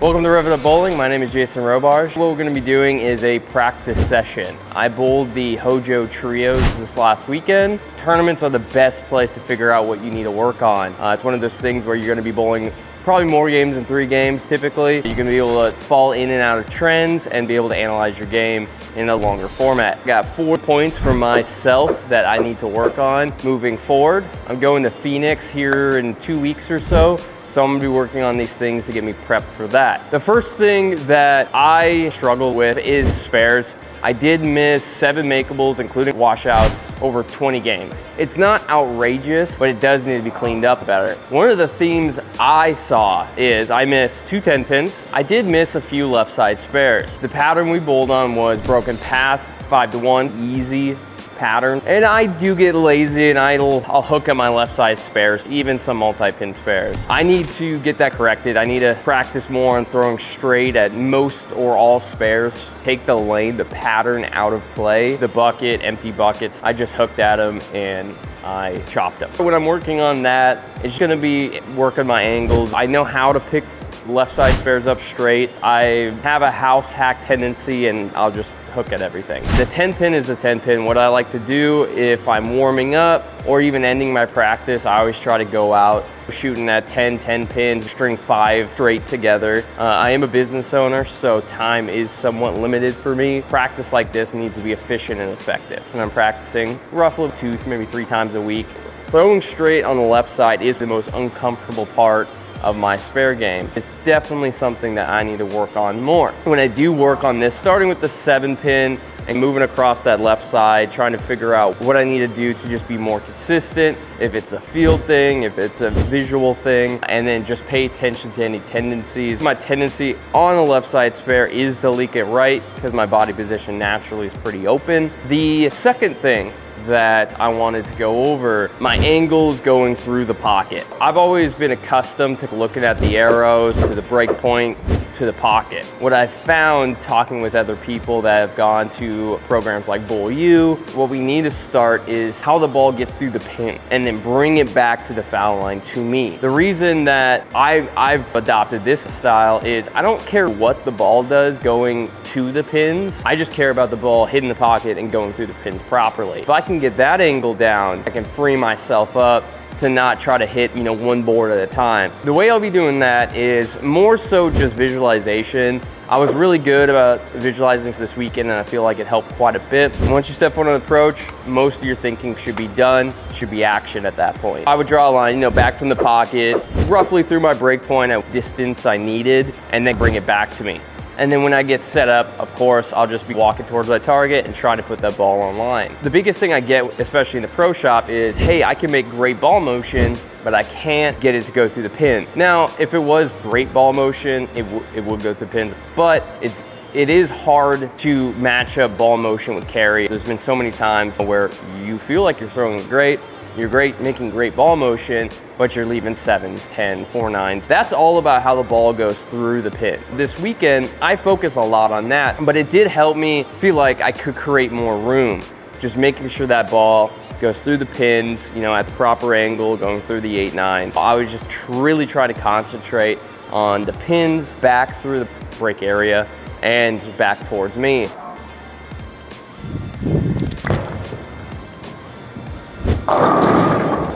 Welcome to RevItUp Bowling. My name is Jason Robarge. What we're going to be doing is a practice session. I bowled the Hojo Trios this last weekend. Tournaments are the best place to figure out what you need to work on. It's one of those things where you're going to be bowling probably more games than 3 games typically. You're going to be able to fall in and out of trends and be able to analyze your game in a longer format. I got 4 points for myself that I need to work on moving forward. I'm going to Phoenix here in 2 weeks or so. So I'm gonna be working on these things to get me prepped for that. The first thing that I struggle with is spares. I did miss 7 makeables, including washouts, over 20 games. It's not outrageous, but it does need to be cleaned up better. One of the themes I saw is I missed 2 10 pins. I did miss a few left side spares. The pattern we bowled on was broken path, 5-1, easy pattern. And I do get lazy and I'll hook up my left side spares, even some multi-pin spares. I need to get that corrected. I need to practice more on throwing straight at most or all spares. Take the lane, the pattern out of play. The bucket, empty buckets, I just hooked at them and I chopped them. When I'm working on that, it's gonna be working my angles. I know how to pick left side spares up straight. I have a house hack tendency and I'll just hook at everything. The 10 pin is the 10 pin. What I like to do if I'm warming up or even ending my practice, I always try to go out shooting that 10 pin, string 5 straight together. I am a business owner, so time is somewhat limited for me. Practice like this needs to be efficient and effective. And I'm practicing roughly 2, maybe 3 times a week. Throwing straight on the left side is the most uncomfortable part of my spare game. It's definitely something that I need to work on more. When I do work on this, starting with the 7 pin and moving across that left side, trying to figure out what I need to do to just be more consistent, if it's a field thing, if it's a visual thing, and then just pay attention to any tendencies. My tendency on the left side spare is to leak it right because my body position naturally is pretty open. The second thing that I wanted to go over, my angles going through the pocket. I've always been accustomed to looking at the arrows, to the break point, to the pocket. What I found talking with other people that have gone to programs like Bowl U, what we need to start is how the ball gets through the pin and then bring it back to the foul line to me. The reason that I've adopted this style is I don't care what the ball does going to the pins. I just care about the ball hitting the pocket and going through the pins properly. If I can get that angle down, I can free myself up to not try to hit, one board at a time. The way I'll be doing that is more so just visualization. I was really good about visualizing this weekend and I feel like it helped quite a bit. Once you step foot on the approach, most of your thinking should be done, should be action at that point. I would draw a line, back from the pocket, roughly through my break point at distance I needed, and then bring it back to me. And then when I get set up, of course, I'll just be walking towards my target and trying to put that ball on line. The biggest thing I get, especially in the pro shop, is, hey, I can make great ball motion, but I can't get it to go through the pin. Now, if it was great ball motion, it would go through the pins, but it is hard to match up ball motion with carry. There's been so many times where you feel like you're throwing great, you're great, making great ball motion, but you're leaving 7s, 10, 4 9s. That's all about how the ball goes through the pin. This weekend, I focus a lot on that, but it did help me feel like I could create more room. Just making sure that ball goes through the pins, at the proper angle, going through the 8, 9. I would just really try to concentrate on the pins back through the break area and back towards me.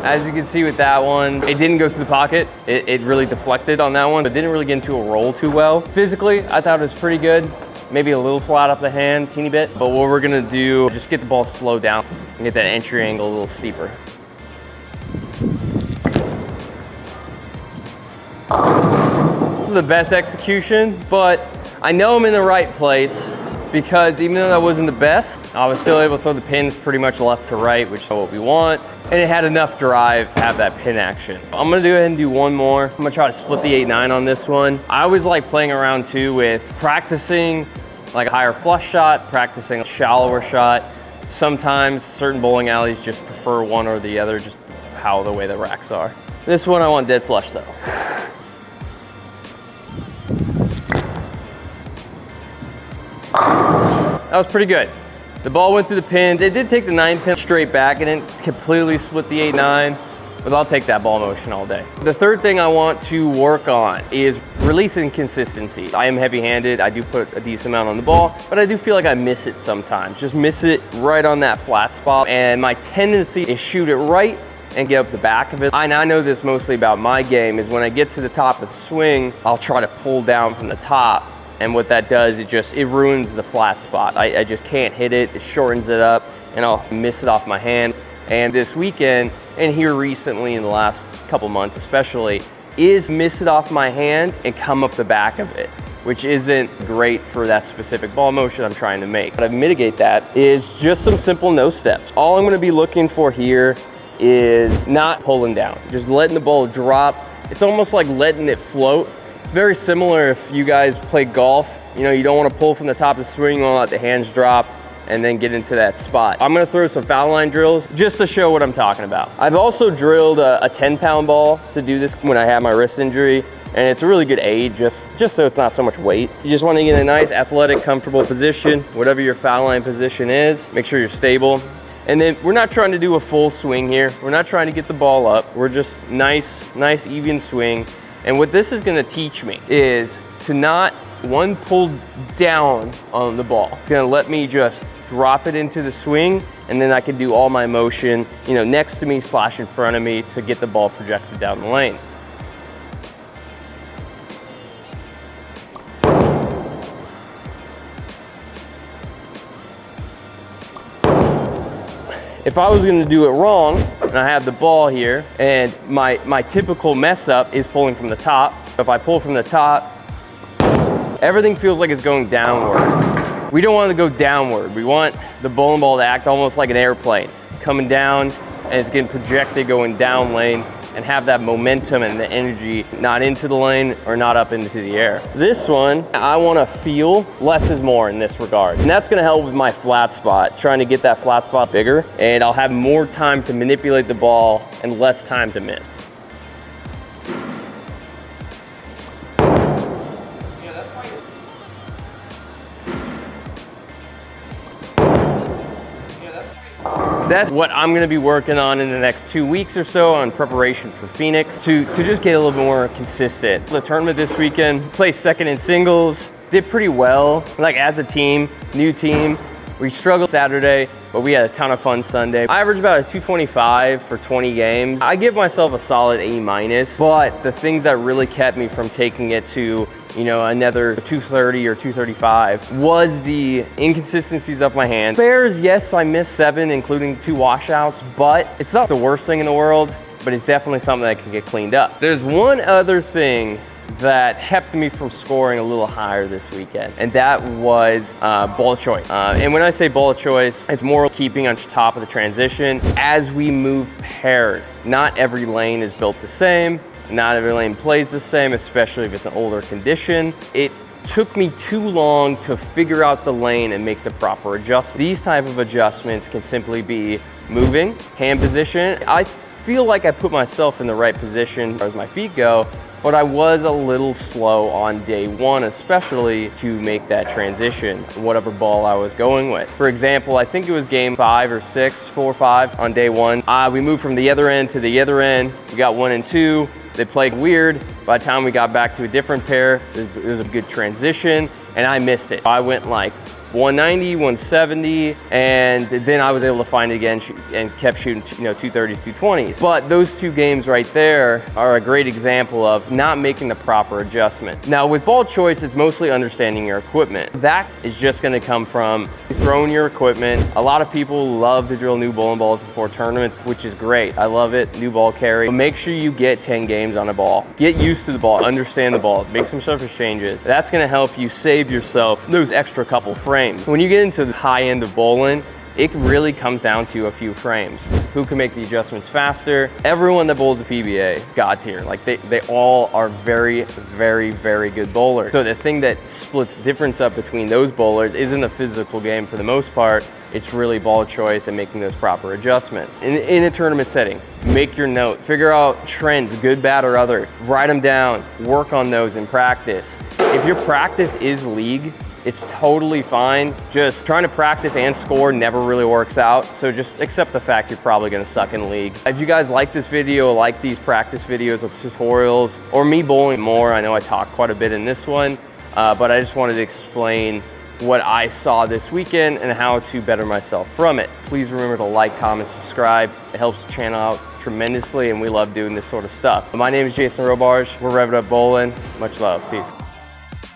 As you can see with that one, it didn't go through the pocket. It really deflected on that one, but didn't really get into a roll too well. Physically, I thought it was pretty good. Maybe a little flat off the hand, teeny bit. But what we're gonna do, just get the ball slowed down and get that entry angle a little steeper. This is the best execution, but I know I'm in the right place because even though that wasn't the best, I was still able to throw the pins pretty much left to right, which is what we want. And it had enough drive to have that pin action. I'm gonna go ahead and do one more. I'm gonna try to split the 8, 9 on this one. I always like playing around too with practicing like a higher flush shot, practicing a shallower shot. Sometimes certain bowling alleys just prefer one or the other, just how the way the racks are. This one I want dead flush though. That was pretty good. The ball went through the pins. It did take the 9 pin straight back and didn't completely split the 8, 9, but I'll take that ball motion all day. The third thing I want to work on is release and consistency. I am heavy-handed, I do put a decent amount on the ball, but I do feel like I miss it sometimes. Just miss it right on that flat spot, and my tendency is shoot it right and get up the back of it. I know this mostly about my game, is when I get to the top of the swing, I'll try to pull down from the top, and what that does, it ruins the flat spot. I just can't hit it, it shortens it up, and I'll miss it off my hand. And this weekend, and here recently in the last couple months especially, is miss it off my hand and come up the back of it, which isn't great for that specific ball motion I'm trying to make. But to mitigate that is just some simple no steps. All I'm gonna be looking for here is not pulling down, just letting the ball drop. It's almost like letting it float. It's very similar if you guys play golf. You know, you don't wanna pull from the top of the swing, you wanna let the hands drop and then get into that spot. I'm gonna throw some foul line drills just to show what I'm talking about. I've also drilled a 10-pound ball to do this when I had my wrist injury, and it's a really good aid just so it's not so much weight. You just wanna get in a nice, athletic, comfortable position, whatever your foul line position is. Make sure you're stable. And then we're not trying to do a full swing here. We're not trying to get the ball up. We're just nice, even swing. And what this is gonna teach me is to not pull down on the ball. It's gonna let me just drop it into the swing, and then I can do all my motion, you know, next to me / in front of me to get the ball projected down the lane. If I was gonna do it wrong, and I have the ball here, and my typical mess up is pulling from the top. If I pull from the top, everything feels like it's going downward. We don't want to go downward. We want the bowling ball to act almost like an airplane, coming down, and it's getting projected going down lane, and have that momentum and the energy not into the lane or not up into the air. This one, I want to feel less is more in this regard. And that's going to help with my flat spot, trying to get that flat spot bigger, and I'll have more time to manipulate the ball and less time to miss. That's what I'm gonna be working on in the next 2 weeks or so on preparation for Phoenix to just get a little more consistent. The tournament this weekend, placed second in singles, did pretty well. Like as a team, new team, we struggled Saturday, but we had a ton of fun Sunday. I averaged about a 225 for 20 games. I give myself a solid A-, but the things that really kept me from taking it to, you know, another 230 or 235 was the inconsistencies of my hand. Bears, yes, I missed 7, including 2 washouts, but it's not the worst thing in the world, but it's definitely something that can get cleaned up. There's one other thing that kept me from scoring a little higher this weekend, and that was ball choice. And when I say ball choice, it's more keeping on top of the transition as we move paired. Not every lane is built the same. Not every lane plays the same, especially if it's an older condition. It took me too long to figure out the lane and make the proper adjustment. These type of adjustments can simply be moving, hand position. I feel like I put myself in the right position as my feet go, but I was a little slow on day 1, especially to make that transition, whatever ball I was going with. For example, I think it was game 5 or 6, 4 or 5 on day 1. We moved from the other end to the other end. We got 1 and 2. They played weird. By the time we got back to a different pair, it was a good transition, and I missed it. I went like 190, 170, and then I was able to find it again and kept shooting, you know, 230s, 220s. But those 2 games right there are a great example of not making the proper adjustment. Now with ball choice, it's mostly understanding your equipment. That is just gonna come from throwing your equipment. A lot of people love to drill new bowling balls before tournaments, which is great. I love it, new ball carry. But make sure you get 10 games on a ball. Get used to the ball, understand the ball, make some surface changes. That's gonna help you save yourself those extra couple frames. When you get into the high end of bowling, it really comes down to a few frames. Who can make the adjustments faster? Everyone that bowls the PBA, God tier. Like they all are very, very, very good bowlers. So the thing that splits the difference up between those bowlers isn't a physical game for the most part. It's really ball choice and making those proper adjustments. In a tournament setting, make your notes, figure out trends, good, bad, or other. Write them down, work on those in practice. If your practice is league, It's totally fine. Just trying to practice and score never really works out. So just accept the fact you're probably gonna suck in the league. If you guys like this video, like these practice videos of tutorials, or me bowling more, I know I talked quite a bit in this one, but I just wanted to explain what I saw this weekend and how to better myself from it. Please remember to like, comment, subscribe. It helps the channel out tremendously, and we love doing this sort of stuff. My name is Jason Robarge. We're RevItUp Bowling. Much love. Peace.